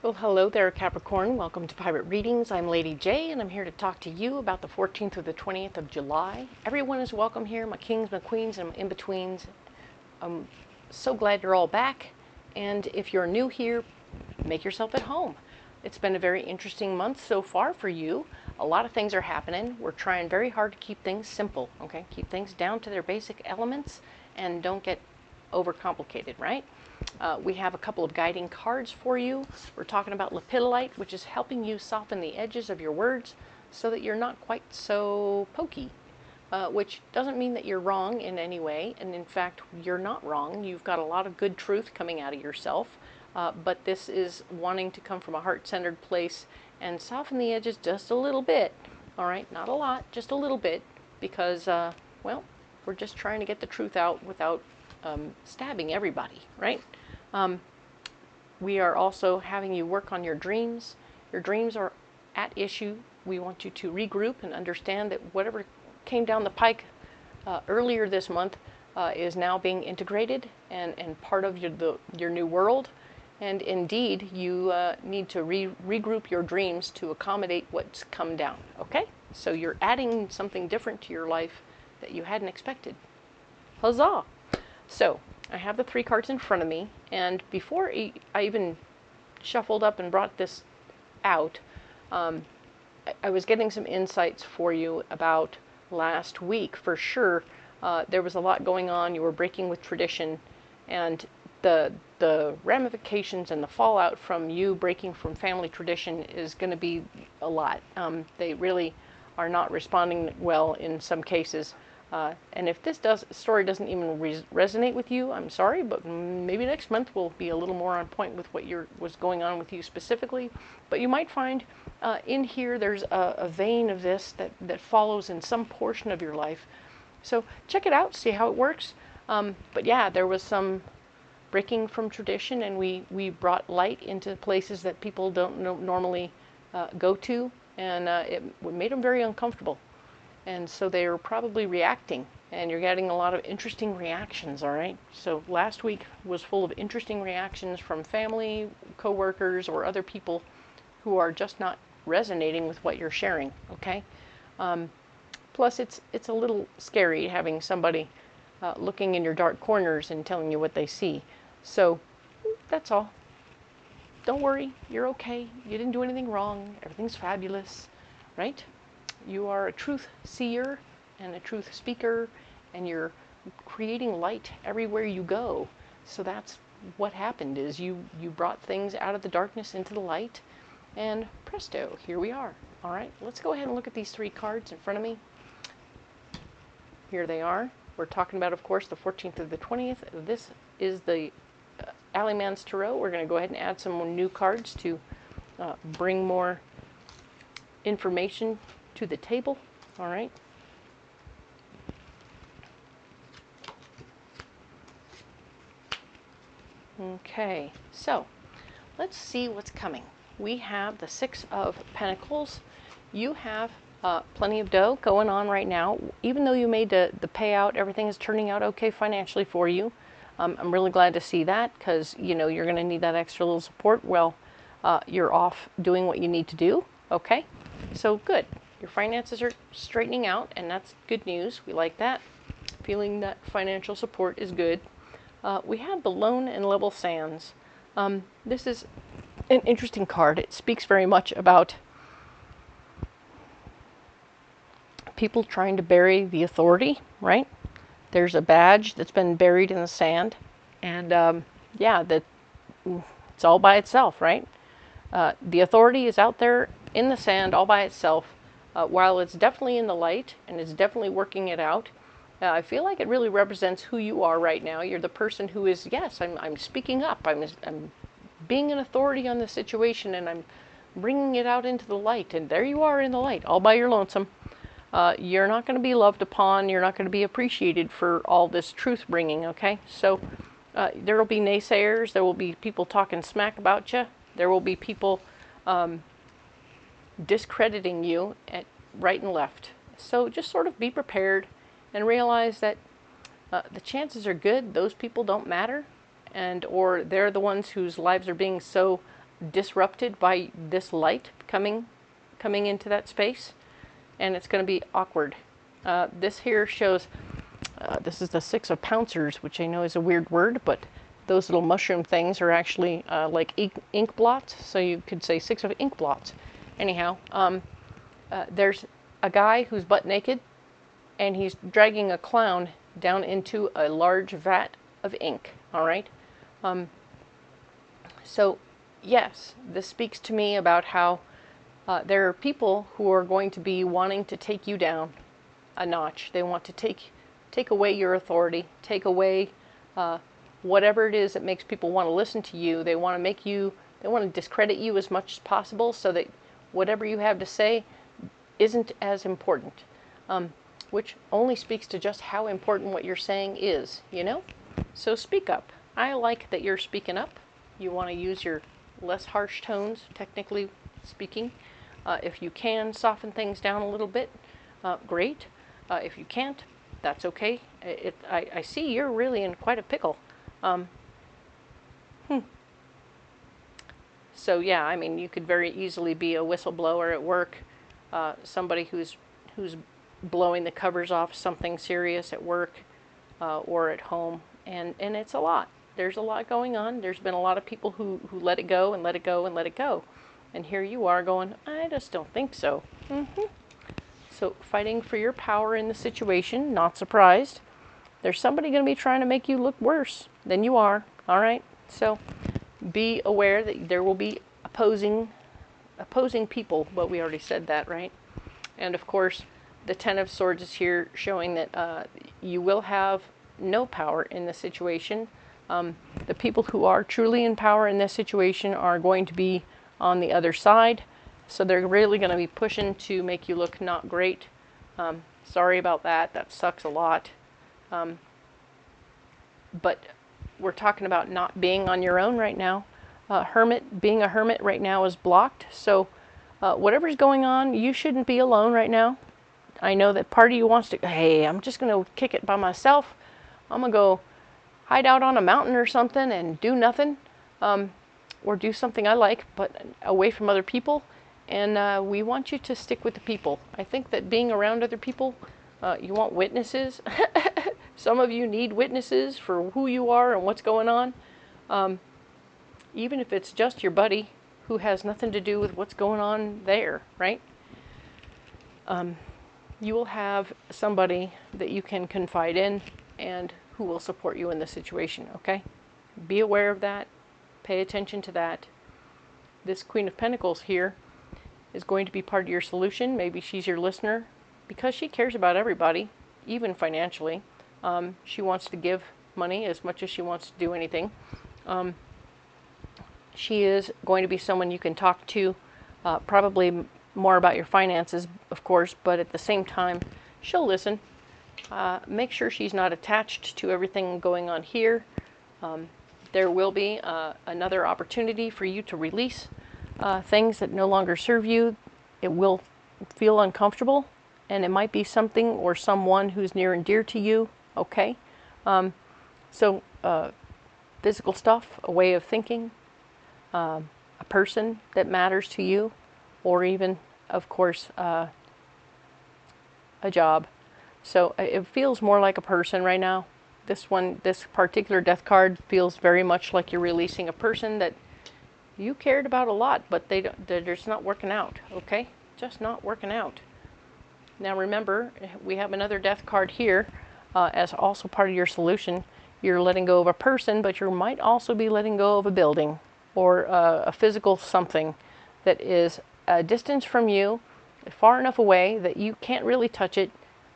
Well, hello there, Capricorn. Welcome to Pirate Readings. I'm Lady J, and I'm here to talk to you about the 14th through the 20th of July. Everyone is welcome here, my kings, my queens, and my in-betweens. I'm so glad you're all back, and if you're new here, make yourself at home. It's been a very interesting month so far for you. A lot of things are happening. We're trying very hard to keep things simple, okay? Keep things down to their basic elements and don't get overcomplicated, right? We have a couple of guiding cards for you. We're talking about lepidolite, which is helping you soften the edges of your words so that you're not quite so pokey, which doesn't mean that you're wrong in any way. And in fact, you're not wrong. You've got a lot of good truth coming out of yourself. But this is wanting to come from a heart-centered place and soften the edges just a little bit. All right, not a lot, just a little bit, because, well, we're just trying to get the truth out without stabbing everybody, right? We are also having you work on your dreams. Your dreams are at issue. We want you to regroup and understand that whatever came down the pike earlier this month is now being integrated and part of your new world. And indeed, you need to regroup your dreams to accommodate what's come down, okay? So you're adding something different to your life that you hadn't expected. Huzzah! So, I have the 3 cards in front of me, and before I even shuffled up and brought this out, I was getting some insights for you about last week. For sure, there was a lot going on. You were breaking with tradition, and the ramifications and the fallout from you breaking from family tradition is going to be a lot. They really are not responding well in some cases. And if this story doesn't even resonate with you, I'm sorry, but maybe next month will be a little more on point with what was going on with you specifically. But you might find in here there's a vein of this that follows in some portion of your life. So check it out, see how it works. But yeah, there was some breaking from tradition, and we brought light into places that people don't normally go to, and it made them very uncomfortable. And so they're probably reacting, and you're getting a lot of interesting reactions, all right? So last week was full of interesting reactions from family, coworkers, or other people who are just not resonating with what you're sharing, okay? Plus, it's a little scary having somebody looking in your dark corners and telling you what they see. So that's all. Don't worry, you're okay. You didn't do anything wrong. Everything's fabulous, right? You are a truth seer and a truth speaker, and you're creating light everywhere you go. So that's what happened, is you brought things out of the darkness into the light, and presto, here we are. All right, let's go ahead and look at these 3 cards in front of me. Here they are. We're talking about, of course, the 14th of the 20th. This is the Alleyman's Tarot. We're going to go ahead and add some more new cards to bring more information to the table. All right. Okay, so let's see what's coming. We have the 6 of Pentacles. You have plenty of dough going on right now. Even though you made the payout, everything is turning out okay financially for you. I'm really glad to see that, because you know you're going to need that extra little support. Well, you're off doing what you need to do. Okay, so good. Your finances are straightening out, and that's good news. We like that. Feeling that financial support is good. We have the Lone and Level Sands. This is an interesting card. It speaks very much about people trying to bury the authority, right? There's a badge that's been buried in the sand, and yeah, it's all by itself, right? The authority is out there in the sand all by itself. While it's definitely in the light and it's definitely working it out, I feel like it really represents who you are right now. You're the person who is, yes, I'm speaking up. I'm being an authority on the situation, and I'm bringing it out into the light. And there you are in the light, all by your lonesome. You're not going to be loved upon. You're not going to be appreciated for all this truth bringing, okay? So there will be naysayers. There will be people talking smack about you. There will be people discrediting you at right and left. So just sort of be prepared and realize that the chances are good those people don't matter, or they're the ones whose lives are being so disrupted by this light coming into that space, and it's going to be awkward. This here shows, this is the 6 of Pouncers, which I know is a weird word, but those little mushroom things are actually like ink blots, so you could say 6 of ink blots. Anyhow, there's a guy who's butt naked, and he's dragging a clown down into a large vat of ink, all right? So, yes, this speaks to me about how there are people who are going to be wanting to take you down a notch. They want to take away your authority, take away whatever it is that makes people want to listen to you. They want to discredit you as much as possible so that whatever you have to say isn't as important, which only speaks to just how important what you're saying is, you know? So speak up. I like that you're speaking up. You want to use your less harsh tones, technically speaking. If you can soften things down a little bit, great. If you can't, that's okay. I see you're really in quite a pickle. So yeah, I mean, you could very easily be a whistleblower at work, somebody who's blowing the covers off something serious at work or at home, and it's a lot. There's a lot going on. There's been a lot of people who let it go and let it go and let it go, and here you are going, I just don't think so. So fighting for your power in the situation, not surprised. There's somebody going to be trying to make you look worse than you are, all right? So be aware that there will be opposing people, but we already said that, right? And of course, the 10 of Swords is here showing that you will have no power in the situation. The people who are truly in power in this situation are going to be on the other side. So they're really going to be pushing to make you look not great. Sorry about that. That sucks a lot. But we're talking about not being on your own right now. Being a hermit right now is blocked. So whatever's going on, you shouldn't be alone right now. I know that part of you wants to, hey, I'm just going to kick it by myself. I'm going to go hide out on a mountain or something and do nothing. Or do something I like, but away from other people. And we want you to stick with the people. I think that being around other people, you want witnesses. Some of you need witnesses for who you are and what's going on. Even if it's just your buddy who has nothing to do with what's going on there, right? You will have somebody that you can confide in and who will support you in the situation, okay? Be aware of that. Pay attention to that. This Queen of Pentacles here is going to be part of your solution. Maybe she's your listener because she cares about everybody, even financially. She wants to give money as much as she wants to do anything. She is going to be someone you can talk to, probably more about your finances, of course, but at the same time, she'll listen. Make sure she's not attached to everything going on here. There will be another opportunity for you to release things that no longer serve you. It will feel uncomfortable, and it might be something or someone who's near and dear to you, okay? So physical stuff, a way of thinking, a person that matters to you, or even, of course, a job. So it feels more like a person right now. This particular death card feels very much like you're releasing a person that you cared about a lot, but they're just not working out, okay? Just not working out. Now remember, we have another death card here as also part of your solution. You're letting go of a person, but you might also be letting go of a building or a physical something that is a distance from you, far enough away that you can't really touch it,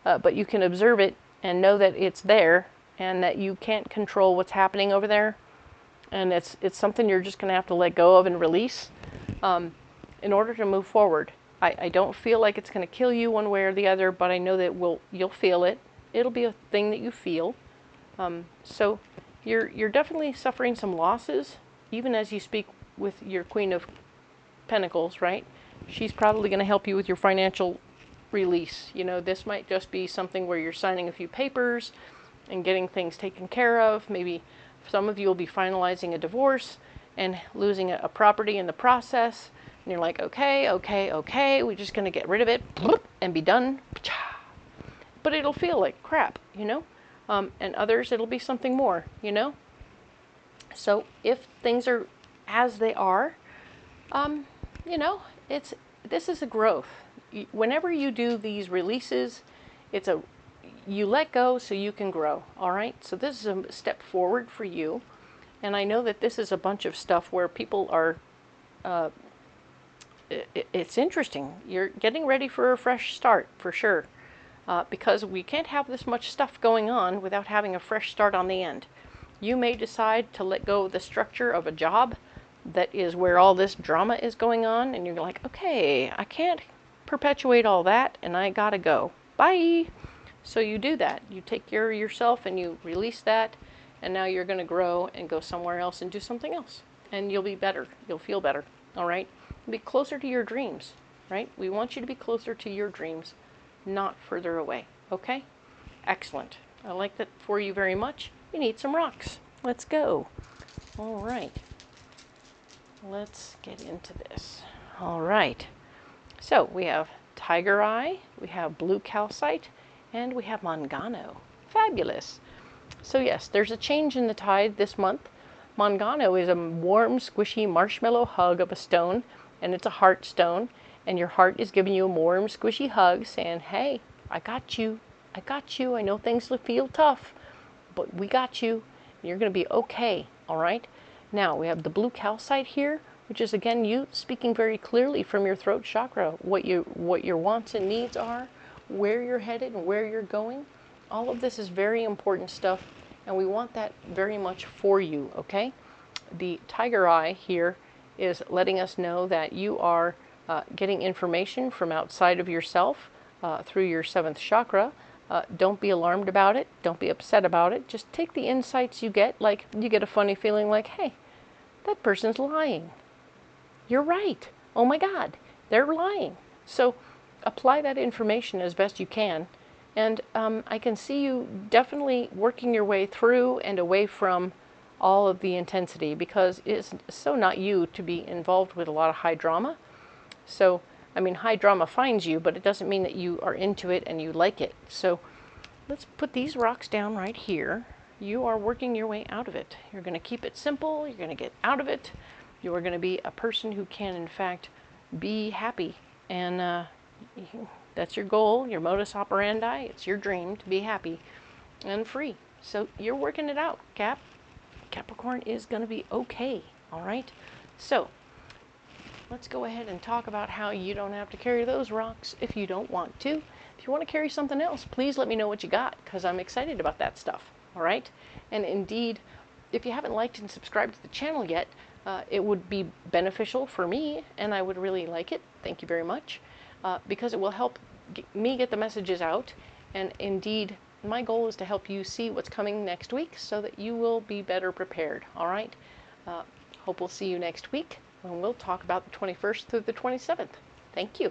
but you can observe it and know that it's there and that you can't control what's happening over there. And it's something you're just going to have to let go of and release in order to move forward. I don't feel like it's going to kill you one way or the other, but I know that you'll feel it. It'll be a thing that you feel. So you're definitely suffering some losses, even as you speak with your Queen of Pentacles, right? She's probably going to help you with your financial release. You know, this might just be something where you're signing a few papers and getting things taken care of. Maybe some of you will be finalizing a divorce, and losing a property in the process. And you're like, okay, okay, okay, we're just going to get rid of it and be done. But it'll feel like crap, you know? And others, it'll be something more, you know? So if things are as they are, you know, this is a growth. Whenever you do these releases, you let go so you can grow, all right? So this is a step forward for you. And I know that this is a bunch of stuff where people are, it's interesting. You're getting ready for a fresh start, for sure. Because we can't have this much stuff going on without having a fresh start on the end. You may decide to let go of the structure of a job that is where all this drama is going on, and you're like, okay, I can't perpetuate all that, and I gotta go. Bye! So you do that. You take care of yourself, and you release that, and now you're gonna grow and go somewhere else and do something else. And you'll be better. You'll feel better, all right? Be closer to your dreams, right? We want you to be closer to your dreams, not further away, okay? Excellent. I like that for you very much. You need some rocks. Let's go. All right. Let's get into this. All right. So we have tiger eye, we have blue calcite, and we have mangano. Fabulous. So yes, there's a change in the tide this month. Mangano is a warm, squishy marshmallow hug of a stone, and it's a heart stone, and your heart is giving you a warm, squishy hug saying, hey, I got you. I got you. I know things feel tough, but we got you. You're going to be okay, all right? Now, we have the blue calcite here, which is, again, you speaking very clearly from your throat chakra, what your wants and needs are, where you're headed and where you're going. All of this is very important stuff, and we want that very much for you, okay? The tiger eye here is letting us know that you are getting information from outside of yourself through your 7th chakra. Don't be alarmed about it. Don't be upset about it. Just take the insights you get. Like, you get a funny feeling like, hey, that person's lying. You're right. Oh my God, they're lying. So apply that information as best you can. And I can see you definitely working your way through and away from all of the intensity, because it's so not you to be involved with a lot of high drama. So, I mean, high drama finds you, but it doesn't mean that you are into it and you like it. So let's put these rocks down right here. You are working your way out of it. You're going to keep it simple. You're going to get out of it. You are going to be a person who can, in fact, be happy. And that's your goal, your modus operandi. It's your dream to be happy and free. So you're working it out, Capricorn is going to be okay, all right? So let's go ahead and talk about how you don't have to carry those rocks if you don't want to. If you want to carry something else, please let me know what you got, because I'm excited about that stuff, all right? And indeed, if you haven't liked and subscribed to the channel yet, it would be beneficial for me, and I would really like it. Thank you very much, because it will help me get the messages out. And indeed, my goal is to help you see what's coming next week so that you will be better prepared, all right? Hope we'll see you next week when we'll talk about the 21st through the 27th. Thank you.